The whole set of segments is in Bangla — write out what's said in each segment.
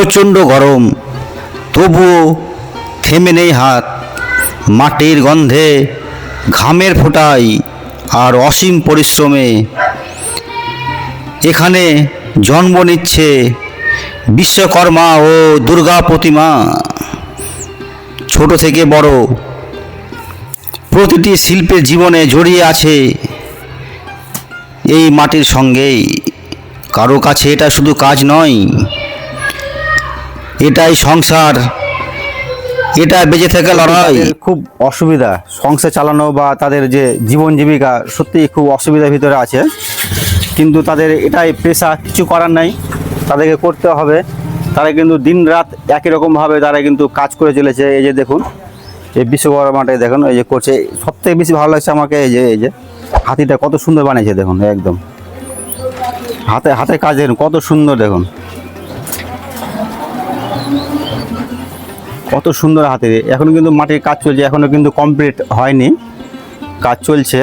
প্রচণ্ড গরম, তবুও থেমে নেই হাত। মাটির গন্ধে, ঘামের ফোঁটায় আর অসীম পরিশ্রমে এখানে জন্ম নিচ্ছে বিশ্বকর্মা ও দুর্গা প্রতিমা। ছোট থেকে বড় প্রতিটি শিল্পের জীবনে জড়িয়ে আছে এই মাটির সঙ্গেই। কারো কাছে এটা শুধু কাজ নয়, এটাই সংসার, এটা বেঁচে থাকা লড়াই। খুব অসুবিধা সংসার চালানো বা তাদের যে জীবন জীবিকা, সত্যি খুব অসুবিধার ভিতরে আছে, কিন্তু তাদের এটাই পেশা, কিছু করার নাই, তাদেরকে করতে হবে। তারা কিন্তু দিন রাত একই রকমভাবে তারা কিন্তু কাজ করে চলেছে। এই যে দেখুন, এই বিশ্বকর্মাটাই দেখুন, এই যে করছে। সবথেকে বেশি ভালো লাগছে আমাকে এই যে হাতিটা কত সুন্দর বানিয়েছে দেখুন, একদম হাতে কাজ দেখুন কত সুন্দর, দেখুন কত সুন্দর হাতে। এখন কিন্তু মাটির কাজ চলছে, এখনো কিন্তু কমপ্লিট হয়নি, কাজ চলছে।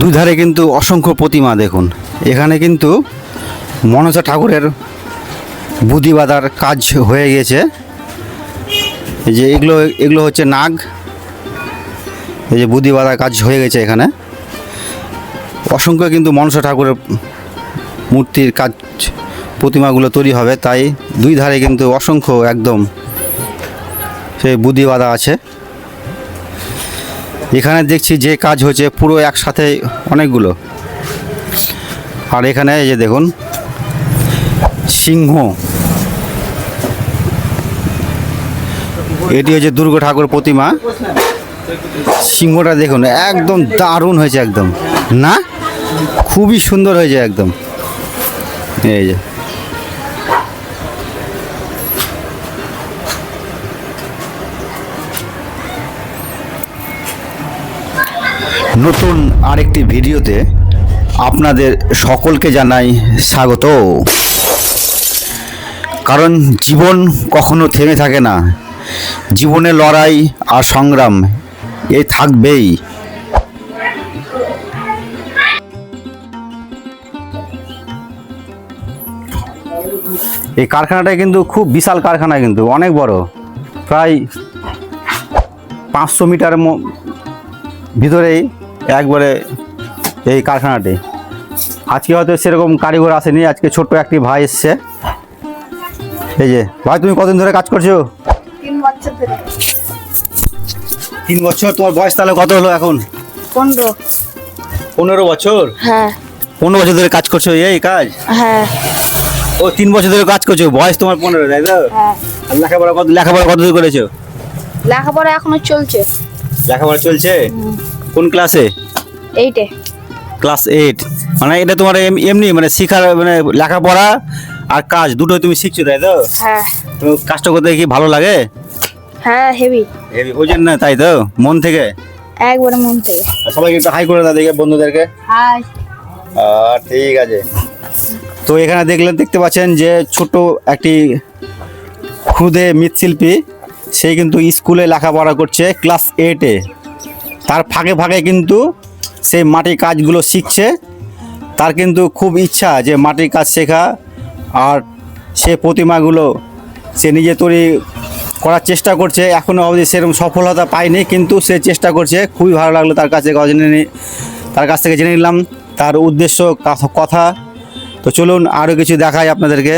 দুধারে কিন্তু অসংখ্য প্রতিমা দেখুন। এখানে কিন্তু মনসা ঠাকুরের বুদ্ধি বাঁধার কাজ হয়ে গেছে। এই যে এগুলো হচ্ছে নাগ। এই যে বুদ্ধি বাঁধার কাজ হয়ে গেছে এখানে। অসংখ্য কিন্তু মনসা ঠাকুরের মূর্তির কাজ, প্রতিমাগুলো তৈরি হবে, তাই দুই ধারে কিন্তু অসংখ্য একদম সেই বুদ্ধি বাঁধা আছে। এখানে দেখছি যে কাজ হচ্ছে পুরো একসাথে অনেকগুলো। আর এখানে এই যে দেখুন সিংহ, এটি হচ্ছে দুর্গা ঠাকুর প্রতিমা। সিংহটা দেখুন একদম দারুণ হয়েছে, একদম না, খুবই সুন্দর হয়েছে একদম। এই যে নতুন আরেকটি ভিডিওতে আপনাদের সকলকে জানাই স্বাগত। কারণ জীবন কখনো থেমে থাকে না, জীবনে লড়াই আর সংগ্রাম এই থাকবেই। এই কারখানাটা কিন্তু খুব বিশাল কারখানা, কিন্তু অনেক বড়, প্রায় 500 মিটার ভিতরেই একবারে এই কারখানাটি। আজকে হয়তো সেরকম কারিগর আসেনি, আজকে ছোট্ট একটি ভাই এসছে। এই যে ভাই, তুমি কতদিন ধরে কাজ করছো? 3 বছর ধরে। 3 বছর? তোমার বয়স তাহলে কত হলো এখন? 15 বছর? হ্যাঁ। 15 বছর ধরে কাজ করছো এই কাজ? হ্যাঁ। ও 3 বছর ধরে কাজ করছো, বয়স তোমার 15, তাই তো? হ্যাঁ। আর লেখাপড়া কত দূর করেছো? লেখাপড়া এখনো চলছে। লেখাপড়া চলছে? কোন ক্লাসে? 8-এ। ক্লাস 8? মানে এটা তোমার এমনি মানে শিখার মানে লেখাপড়া আর কাজ দুটোই তুমি শিখছো, তাই তো? হ্যাঁ। তো কাজটা করতে কি ভালো লাগে? হ্যাঁ, হেভি। ওই জন্য, তাই তো? মন থেকে? একবারে মন থেকে। সবাইকে একটু হাই করে দাও দেখে, বন্ধুদেরকে। হাই। ঠিক আছে। তো এখানে দেখতে পাচ্ছেন যে ছোট একটি ক্ষুদে মৃৎশিল্পী, সে কিন্তু স্কুলে লেখাপড়া করছে ক্লাস 8-এ। তার ফাঁকে ফাঁকে কিন্তু সেই মাটির কাজগুলো শিখছে। তার কিন্তু খুব ইচ্ছা যে মাটির কাজ শেখা, আর সে প্রতিমাগুলো সে নিজে তৈরি করার চেষ্টা করছে। এখনও অবধি সেরকম সফলতা পায়নি, কিন্তু সে চেষ্টা করছে। খুবই ভালো লাগলো তার কাছ থেকে জেনে নিলাম তার উদ্দেশ্য কথা। তো চলুন আরও কিছু দেখাই আপনাদেরকে।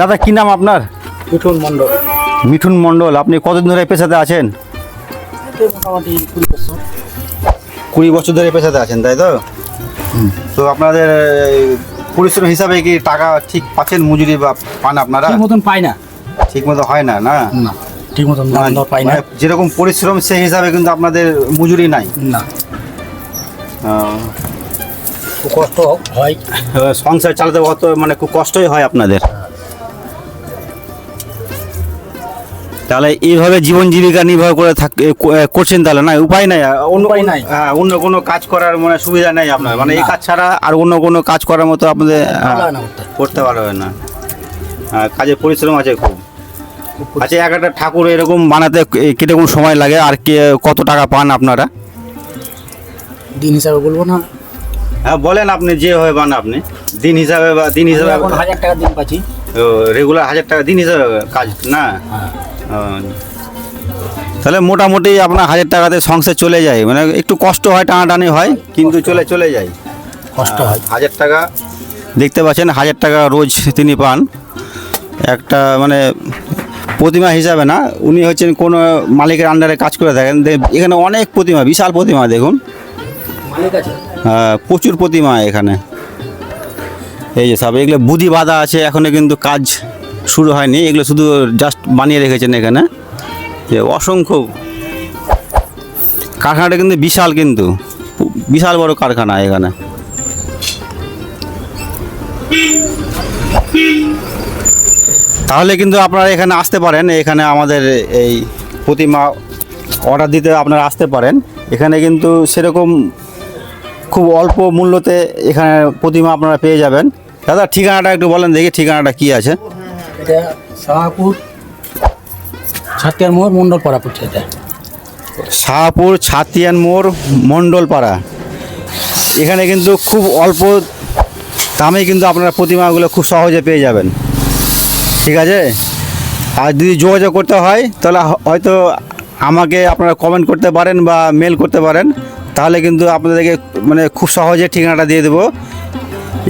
দাদা, কি নাম আপনার? মিঠুন মণ্ডল। মিঠুন মণ্ডল। আপনি কতদিন ধরে পেশাতে আছেন? মোটামুটি 20 বছর। 20 বছর ধরে পেশাতে আছেন, তাই তো? তো আপনাদের পরিশ্রম হিসাবে কি টাকা ঠিক পাচ্ছেন, মজুরি বা পান আপনারা? ঠিক মতন পাই না। ঠিক মতো হয় না? না, ঠিক মতন পাই না। যেরকম পরিশ্রম সেই হিসাবে কিন্তু আপনাদের মজুরি নাই? না, খুব কষ্ট হয়। সংসার চালাতে মানে খুব কষ্টই হয় আপনাদের। তাহলে এইভাবে জীবন জীবিকা নির্বাহ করে করছেন তাহলে না, উপায় নাই, অন্য উপায় নাই। হ্যাঁ, অন্য কোনো কাজ করার মানে সুবিধা নেই আপনার, মানে এই কাজ ছাড়া আর অন্য কোনো কাজ করার মতো আপনাদের ভালো হয় না করতে। করতে পারবেন না। কাজে পরিশ্রম আছে খুব। আচ্ছা, এক একটা ঠাকুর এরকম বানাতে কিরকম সময় লাগে আর কত টাকা পান আপনারা? দিন হিসাবে বলবো না, হ্যাঁ বলেন, আপনি যেভাবে বান, আপনি দিন হিসাবে বা দিন হিসাবে এখন 1000 টাকা দিন পাচ্ছি। রেগুলার 1000 টাকা দিন হিসাবে কাজ না? হ্যাঁ, ও, তাহলে মোটামুটি আপনার 1000 টাকাতে সংসার চলে যায়, মানে একটু কষ্ট হয়, টানাটানি হয়, কিন্তু চলে যায়। কষ্ট হয়। 1000 টাকা দেখতে পাচ্ছেন, 1000 টাকা রোজ তিনি পান। একটা মানে প্রতিমা হিসাবে না, উনি হচ্ছেন কোনো মালিকের আন্ডারে কাজ করে থাকেন। এখানে অনেক প্রতিমা, বিশাল প্রতিমা দেখুন, মালিক আছে। প্রচুর প্রতিমা এখানে। এই যে সব এগুলো বুদ্ধি বাঁধা আছে, এখনো কিন্তু কাজ শুরু হয়নি, এগুলো শুধু জাস্ট বানিয়ে রেখেছেন এখানে। যে অসংখ্য কারখানাটা কিন্তু বিশাল, কিন্তু বিশাল বড় কারখানা এখানে। তাহলে কিন্তু আপনারা এখানে আসতে পারেন, এখানে আমাদের এই প্রতিমা অর্ডার দিতে আপনারা আসতে পারেন। এখানে কিন্তু সেরকম খুব অল্প মূল্যতে এখানে প্রতিমা আপনারা পেয়ে যাবেন। দাদা ঠিকানাটা একটু বলেন দেখি, ঠিকানাটা কি আছে? এটা শাহপুর ছাতিয়ার মোড় মন্ডলপাড়া পড়ছে। এটা শাহপুর ছাতিয়ান মোড় মণ্ডলপাড়া। এখানে কিন্তু খুব অল্প দামে কিন্তু আপনারা প্রতিমাগুলো খুব সহজে পেয়ে যাবেন, ঠিক আছে? আর যদি যোগাযোগ করতে হয় তাহলে হয়তো আমাকে আপনারা কমেন্ট করতে পারেন বা মেল করতে পারেন, তাহলে কিন্তু আপনাদেরকে মানে খুব সহজে ঠিকানাটা দিয়ে দেবো।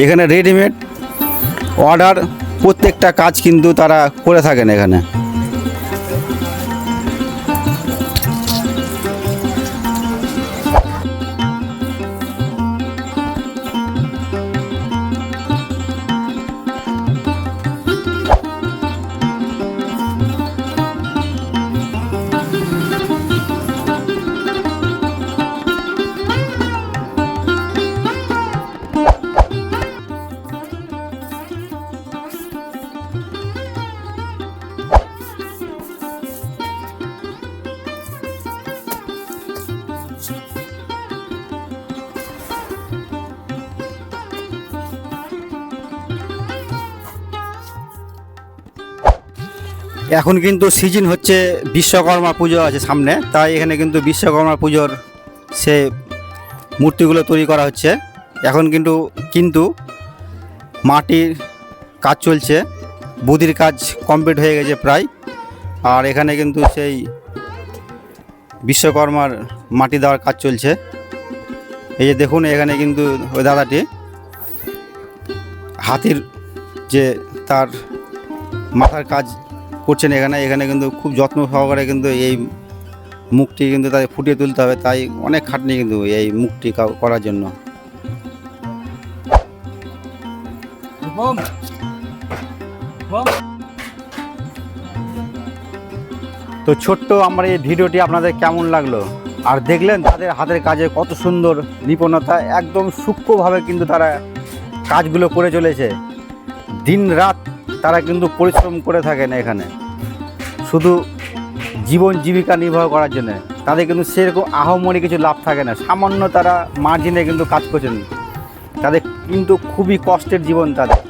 এখানে রেডিমেড অর্ডার প্রত্যেকটা কাজ কিন্তু তারা করে থাকেন এখানে। এখন কিন্তু সিজন হচ্ছে, বিশ্বকর্মা পুজো আছে সামনে, তাই এখানে কিন্তু বিশ্বকর্মা পুজোর সে মূর্তিগুলো তৈরি করা হচ্ছে। এখন কিন্তু মাটির কাজ চলছে, বুদির কাজ কমপ্লিট হয়ে গেছে প্রায়। আর এখানে কিন্তু সেই বিশ্বকর্মার মাটি দেওয়ার কাজ চলছে। এই যে দেখুন, এখানে কিন্তু ওই দাদাটি হাতির যে তার মাথার কাজ করছেন এখানে কিন্তু খুব যত্ন সহকারে কিন্তু এই মুখটি কিন্তু তাদের ফুটিয়ে তুলতে হবে, তাই অনেক খাটনি কিন্তু এই মুখটি করার জন্য। তো ছোট্ট আমার এই ভিডিওটি আপনাদের কেমন লাগলো, আর দেখলেন তাদের হাতের কাজে কত সুন্দর নিপুণতা, একদম সূক্ষ্মভাবে কিন্তু তারা কাজগুলো করে চলেছে। দিন রাত তারা কিন্তু পরিশ্রম করে থাকেন এখানে, শুধু জীবন জীবিকা নির্বাহ করার জন্য। তাদের কিন্তু সেরকম আহামরি কিছু লাভ থাকে না, সামান্য তারা মার্জিনে কিন্তু কাজ করছেন। তাদের কিন্তু খুবই কষ্টের জীবন তাদের।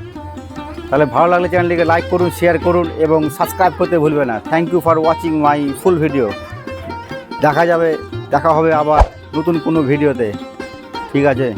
তাহলে ভালো লাগলে চ্যানেলটিকে লাইক করুন, শেয়ার করুন এবং সাবস্ক্রাইব করতে ভুলবেন না। Thank you for watching my full video. দেখা হবে আবার নতুন কোনো ভিডিওতে, ঠিক আছে?